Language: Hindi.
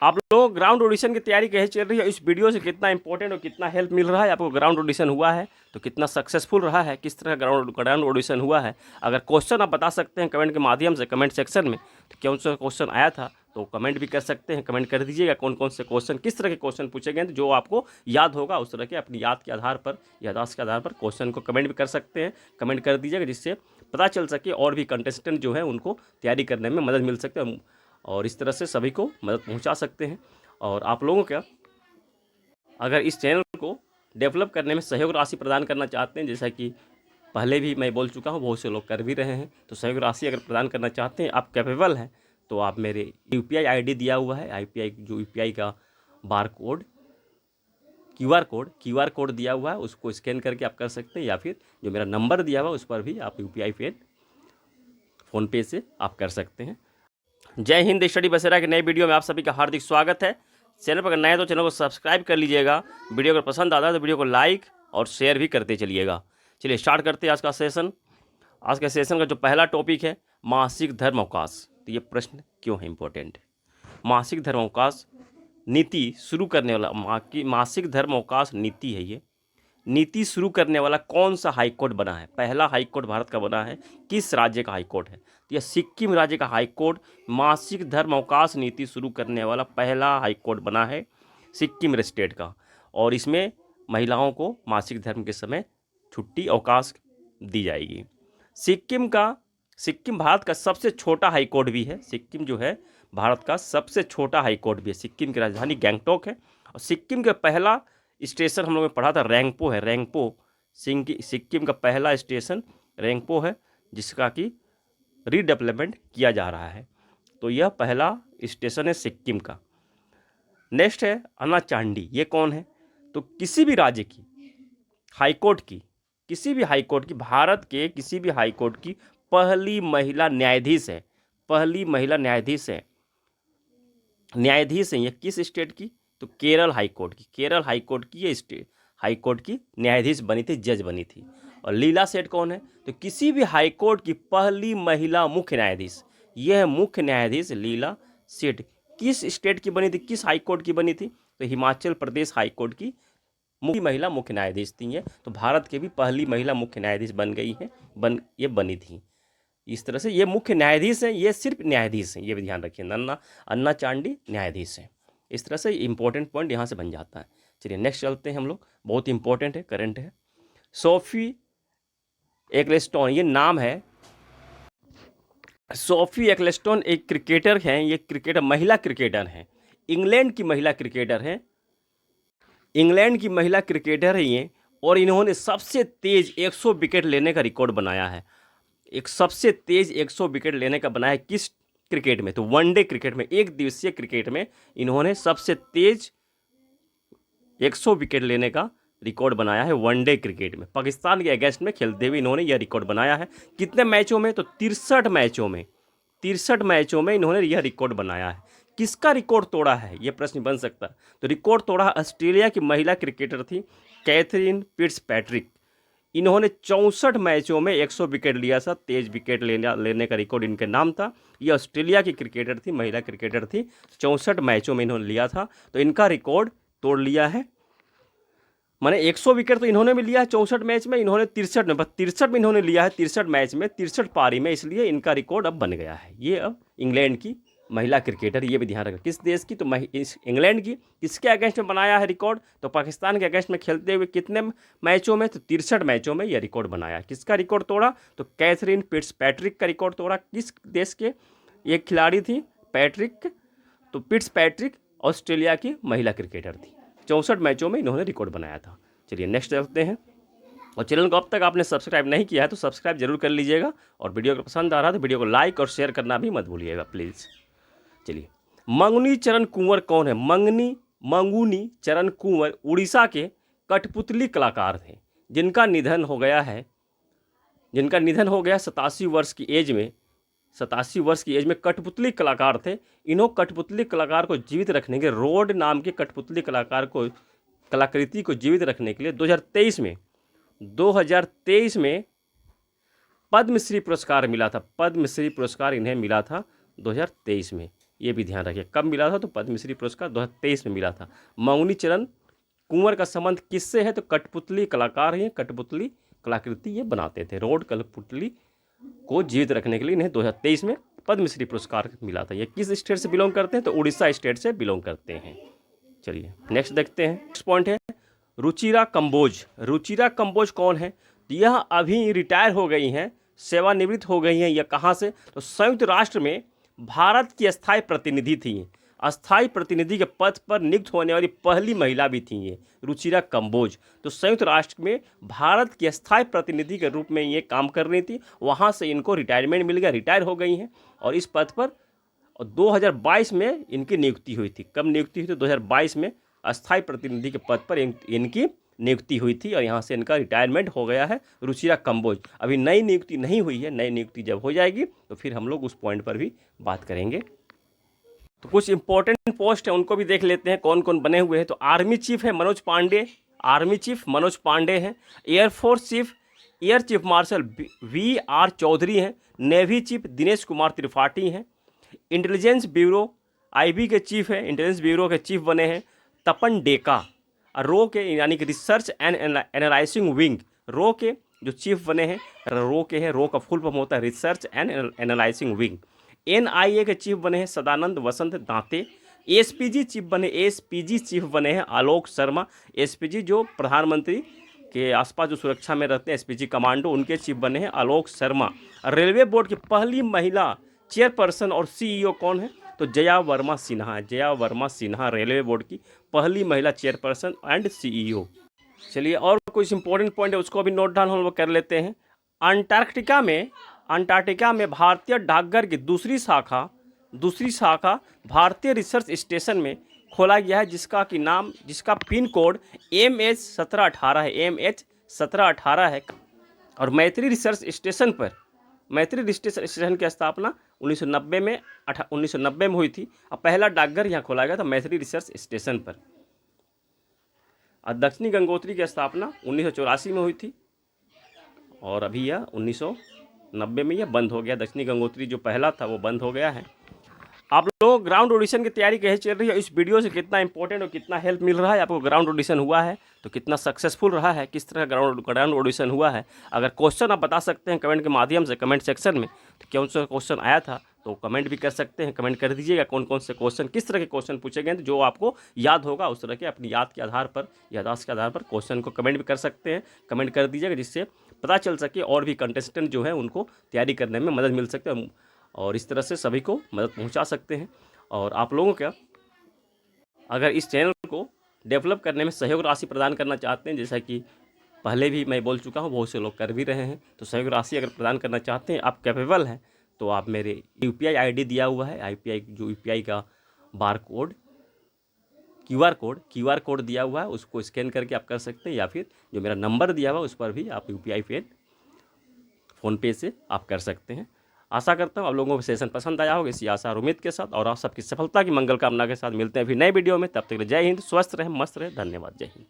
आप लोग ग्राउंड ऑडिशन की तैयारी कैसे चल रही है, इस वीडियो से कितना इंपॉर्टेंट और कितना हेल्प मिल रहा है आपको। ग्राउंड ऑडिशन हुआ है तो कितना सक्सेसफुल रहा है, किस तरह ग्राउंड ऑडिशन हुआ है। अगर क्वेश्चन आप बता सकते हैं कमेंट के माध्यम से, कमेंट सेक्शन में, तो कौन सा क्वेश्चन आया था तो कमेंट भी कर सकते हैं। कमेंट कर दीजिएगा कौन कौन से क्वेश्चन, किस तरह के क्वेश्चन पूछे गए, तो जो आपको याद होगा उस तरह के अपनी याद के आधार पर, याददाश्त के आधार पर क्वेश्चन को कमेंट भी कर सकते हैं। कमेंट कर दीजिएगा जिससे पता चल सके और भी कंटेस्टेंट जो है उनको तैयारी करने में मदद मिल सकती है, और इस तरह से सभी को मदद पहुंचा सकते हैं। और आप लोगों का अगर इस चैनल को डेवलप करने में सहयोग राशि प्रदान करना चाहते हैं, जैसा कि पहले भी मैं बोल चुका हूं, बहुत से लोग कर भी रहे हैं, तो सहयोग राशि अगर प्रदान करना चाहते हैं, आप कैपेबल हैं, तो आप मेरे यूपीआई आईडी दिया हुआ है, यूपीआई का बार कोड, क्यूआर कोड दिया हुआ है, उसको स्कैन करके आप कर सकते हैं, या फिर जो मेरा नंबर दिया हुआ है उस पर भी आप यूपीआई पे, फ़ोनपे से आप कर सकते हैं। जय हिंद। स्टडी बसेरा के नए वीडियो में आप सभी का हार्दिक स्वागत है। चैनल पर अगर नए तो चैनल को सब्सक्राइब कर लीजिएगा। वीडियो अगर पसंद आता है तो वीडियो को लाइक और शेयर भी करते चलिएगा। चलिए स्टार्ट करते हैं आज का सेशन। आज के सेशन का जो पहला टॉपिक है मासिक धर्म अवकाश। तो ये प्रश्न क्यों है इम्पोर्टेंट? मासिक धर्म अवकाश नीति शुरू करने वाला, मासिक धर्म अवकाश नीति है, ये नीति शुरू करने वाला कौन सा हाईकोर्ट बना है? पहला हाईकोर्ट भारत का बना है, किस राज्य का हाईकोर्ट है? तो यह सिक्किम राज्य का हाईकोर्ट मासिक धर्म अवकाश नीति शुरू करने वाला पहला हाईकोर्ट बना है, सिक्किम स्टेट का। और इसमें महिलाओं को मासिक धर्म के समय छुट्टी अवकाश दी जाएगी। सिक्किम भारत का सबसे छोटा हाईकोर्ट भी है। सिक्किम जो है भारत का सबसे छोटा हाईकोर्ट भी है। सिक्किम की राजधानी गैंगटॉक है, और सिक्किम का पहला स्टेशन हम लोगों ने पढ़ा था रैंगपो है। सिक्किम का पहला स्टेशन रैंगपो है, जिसका कि रीडेवलपमेंट किया जा रहा है। तो यह पहला स्टेशन है सिक्किम का। नेक्स्ट है अनाचांडी। ये कौन है? तो किसी भी राज्य की हाईकोर्ट की, भारत के किसी भी हाईकोर्ट की पहली महिला न्यायाधीश है। पहली महिला न्यायाधीश है ये किस स्टेट की? तो केरल हाईकोर्ट की। केरल हाईकोर्ट की ये स्टेट हाईकोर्ट की न्यायाधीश बनी थी, जज बनी थी। और लीला सेठ कौन है? तो किसी भी हाईकोर्ट की पहली महिला मुख्य न्यायाधीश। यह मुख्य न्यायाधीश लीला सेठ किस स्टेट की बनी थी, किस हाईकोर्ट की बनी थी? तो हिमाचल प्रदेश हाईकोर्ट की महिला मुख्य न्यायाधीश थी ये। तो भारत के भी पहली महिला मुख्य न्यायाधीश बन गई है, ये बनी थी। इस तरह से ये मुख्य न्यायाधीश हैं, ये सिर्फ न्यायाधीश हैं, ये भी ध्यान रखिए। अन्ना चांडी न्यायाधीश हैं। इस तरह से इंपॉर्टेंट पॉइंट यहाँ से बन जाता है। चलिए नेक्स्ट चलते हैं हम लोग, बहुत इंपॉर्टेंट है, करंट है। सोफी एक्लेस्टोन ये नाम है। सोफी एक्लेस्टोन एक क्रिकेटर हैं, ये महिला क्रिकेटर हैं, इंग्लैंड की महिला क्रिकेटर हैं, ये। और इन्होंने सबसे तेज 100 विकेट लेने का रिकॉर्ड बनाया है। सबसे तेज 100 विकेट लेने का बनाया है किस क्रिकेट में? तो वनडे क्रिकेट में, एक दिवसीय क्रिकेट में इन्होंने सबसे तेज 100 विकेट लेने का रिकॉर्ड बनाया है वनडे क्रिकेट में। पाकिस्तान के अगेंस्ट में खेलते हुए इन्होंने यह रिकॉर्ड बनाया है। कितने मैचों में? तो 63 मैचों में इन्होंने यह रिकॉर्ड बनाया है। किसका रिकॉर्ड तोड़ा है, यह प्रश्न बन सकता है। तो रिकॉर्ड तोड़ा ऑस्ट्रेलिया की महिला क्रिकेटर थी कैथरीन फिट्जपैट्रिक। इन्होंने 64 मैचों में 100 विकेट लिया था, तेज विकेट लेने का रिकॉर्ड इनके नाम था। ये ऑस्ट्रेलिया की क्रिकेटर थी, महिला क्रिकेटर थी, 64 मैचों में इन्होंने लिया था, तो इनका रिकॉर्ड तोड़ लिया है। माने 100 विकेट तो इन्होंने भी लिया है 64 मैच में, इन्होंने 63 में इन्होंने लिया है, 63 मैच में, 63 पारी में, इसलिए इनका रिकॉर्ड अब बन गया है। ये अब इंग्लैंड की महिला क्रिकेटर, ये भी ध्यान रखना। किस देश की? तो इंग्लैंड की। किसके अगेंस्ट में बनाया है रिकॉर्ड? तो पाकिस्तान के अगेंस्ट में खेलते हुए कितने मैचों में? तो 63 मैचों में यह रिकॉर्ड बनाया। किसका रिकॉर्ड तोड़ा? तो कैथरीन फिट्जपैट्रिक का रिकॉर्ड तोड़ा। किस देश के एक खिलाड़ी थी? पैट्रिक। तो फिट्जपैट्रिक ऑस्ट्रेलिया की महिला क्रिकेटर थी। 64 मैचों में इन्होंने रिकॉर्ड बनाया था। चलिए नेक्स्ट चलते हैं। और चैनल को अब तक आपने सब्सक्राइब नहीं किया है तो सब्सक्राइब जरूर कर लीजिएगा, और वीडियो अगर पसंद आ रहा है तो वीडियो को लाइक और शेयर करना भी मत भूलिएगा प्लीज़। चलिए, मंगनी चरण कुंवर कौन है? मंगूनी चरण कुंवर उड़ीसा के कठपुतली कलाकार थे, जिनका निधन हो गया 87 वर्ष की एज में। 87 वर्ष की एज में कठपुतली कलाकार थे। इन्हों कठपुतली कलाकार को जीवित रखने के, रोड नाम के कठपुतली कलाकृति को जीवित रखने के लिए 2023 में पद्मश्री पुरस्कार मिला था। पद्मश्री पुरस्कार इन्हें मिला था 2023 में। ये भी ध्यान रखिए। कब मिला था? तो पद्मश्री पुरस्कार 2023 में मिला था। मंगनी चरण कुंवर का संबंध किससे है? तो कठपुतली कलाकार हैं, कठपुतली कलाकृति ये बनाते थे। रोड कठपुतली को जीवित रखने के लिए इन्हें 2023 में पद्मश्री पुरस्कार मिला था। ये किस स्टेट से बिलोंग करते हैं? तो उड़ीसा स्टेट से बिलोंग करते हैं। चलिए नेक्स्ट देखते हैं। नेक्स्ट पॉइंट है रुचिरा कंबोज। रुचिरा कंबोज कौन है? तो यह अभी रिटायर हो गई हैं, सेवानिवृत्त हो गई हैं। यह कहाँ से? तो संयुक्त राष्ट्र में भारत की स्थायी प्रतिनिधि थी। अस्थायी प्रतिनिधि के पद पर नियुक्त होने वाली पहली महिला भी थी ये रुचिरा कंबोज। तो संयुक्त राष्ट्र में भारत की अस्थायी प्रतिनिधि के रूप में ये काम कर रही थी। वहाँ से इनको रिटायरमेंट मिल गया, रिटायर हो गई हैं और इस पद पर 2022 में इनकी नियुक्ति हुई थी। कब नियुक्ति हुई? तो 2022 में अस्थायी प्रतिनिधि के पद पर इनकी नियुक्ति हुई थी और यहाँ से इनका रिटायरमेंट हो गया है। रुचिरा कंबोज। अभी नई नियुक्ति नहीं हुई है, नई नियुक्ति जब हो जाएगी तो फिर हम लोग उस पॉइंट पर भी बात करेंगे। तो कुछ इंपॉर्टेंट पोस्ट है उनको भी देख लेते हैं कौन कौन बने हुए हैं। तो आर्मी चीफ है मनोज पांडे, आर्मी चीफ मनोज पांडे हैं। Air force chief air chief marshal VR Chaudhary हैं। नेवी चीफ दिनेश कुमार त्रिपाठी हैं। इंटेलिजेंस ब्यूरो IB के चीफ हैं, इंटेलिजेंस ब्यूरो के चीफ बने हैं तपन डेका। रो के यानी कि रिसर्च एंड एनालाइजिंग विंग, रो के जो चीफ बने हैं, रो के हैं, रो का फुल फॉर्म होता है research and analysing wing. NIA के चीफ बने हैं सदानंद वसंत दांते। SPG चीफ बने हैं आलोक शर्मा। SPG जो प्रधानमंत्री के आसपास जो सुरक्षा में रहते हैं, SPG कमांडो, उनके चीफ बने हैं आलोक शर्मा। रेलवे बोर्ड की पहली महिला चेयरपर्सन और CEO कौन है? तो जया वर्मा सिन्हा। जया वर्मा सिन्हा रेलवे बोर्ड की पहली महिला चेयरपर्सन एंड CEO। चलिए और कुछ इंपॉर्टेंट पॉइंट है उसको भी नोट डाउन हम लोग कर लेते हैं। अंटार्कटिका में भारतीय डाकघर की दूसरी शाखा भारतीय रिसर्च स्टेशन में खोला गया है, जिसका पिन कोड MH1718 है, MH1718 है। और मैत्री रिसर्च स्टेशन की स्थापना 1990 में हुई थी। अब पहला डाकघर यहाँ खोला गया था मैत्री रिसर्च स्टेशन पर। और दक्षिणी गंगोत्री की स्थापना 1984 में हुई थी और अभी यह 1990 में यह बंद हो गया। दक्षिणी गंगोत्री जो पहला था वो बंद हो गया है। आप लोग ग्राउंड ऑडिशन की तैयारी कैसे चल रही है? इस वीडियो से कितना इंपॉर्टेंट और कितना हेल्प मिल रहा है? आपको ग्राउंड ऑडिशन हुआ है तो कितना सक्सेसफुल रहा है? किस तरह ग्राउंड ऑडिशन हुआ है? अगर क्वेश्चन आप बता सकते हैं कमेंट के माध्यम से, कमेंट सेक्शन में, तो कौन सा क्वेश्चन आया था तो कमेंट भी कर सकते हैं। कमेंट कर दीजिएगा कौन कौन से क्वेश्चन, किस तरह के क्वेश्चन पूछे गए, तो जो आपको याद होगा उस तरह के अपनी याददाश्त के आधार पर क्वेश्चन को कमेंट भी कर सकते हैं। कमेंट कर दीजिएगा जिससे पता चल सके और भी कंटेस्टेंट जो है उनको तैयारी करने में मदद मिल सकती है और इस तरह से सभी को मदद पहुँचा सकते हैं। और आप लोगों का अगर इस चैनल को डेवलप करने में सहयोग राशि प्रदान करना चाहते हैं, जैसा कि पहले भी मैं बोल चुका हूँ, बहुत से लोग कर भी रहे हैं, तो सहयोग राशि अगर प्रदान करना चाहते हैं, आप कैपेबल हैं, तो आप मेरे UPI ID दिया हुआ है, UPI का QR कोड दिया हुआ है, उसको स्कैन करके आप कर सकते हैं, या फिर जो मेरा नंबर दिया हुआ है उस पर भी आप UPI पे फ़ोनपे से आप कर सकते हैं। आशा करता हूँ आप लोगों को सेशन पसंद आया होगा, इसी आशा और उम्मीद के साथ और आप सबकी सफलता की मंगल कामना के साथ मिलते हैं फिर नए वीडियो में। तब तक जय हिंद, स्वस्थ रहें, मस्त रहें, धन्यवाद, जय हिंद।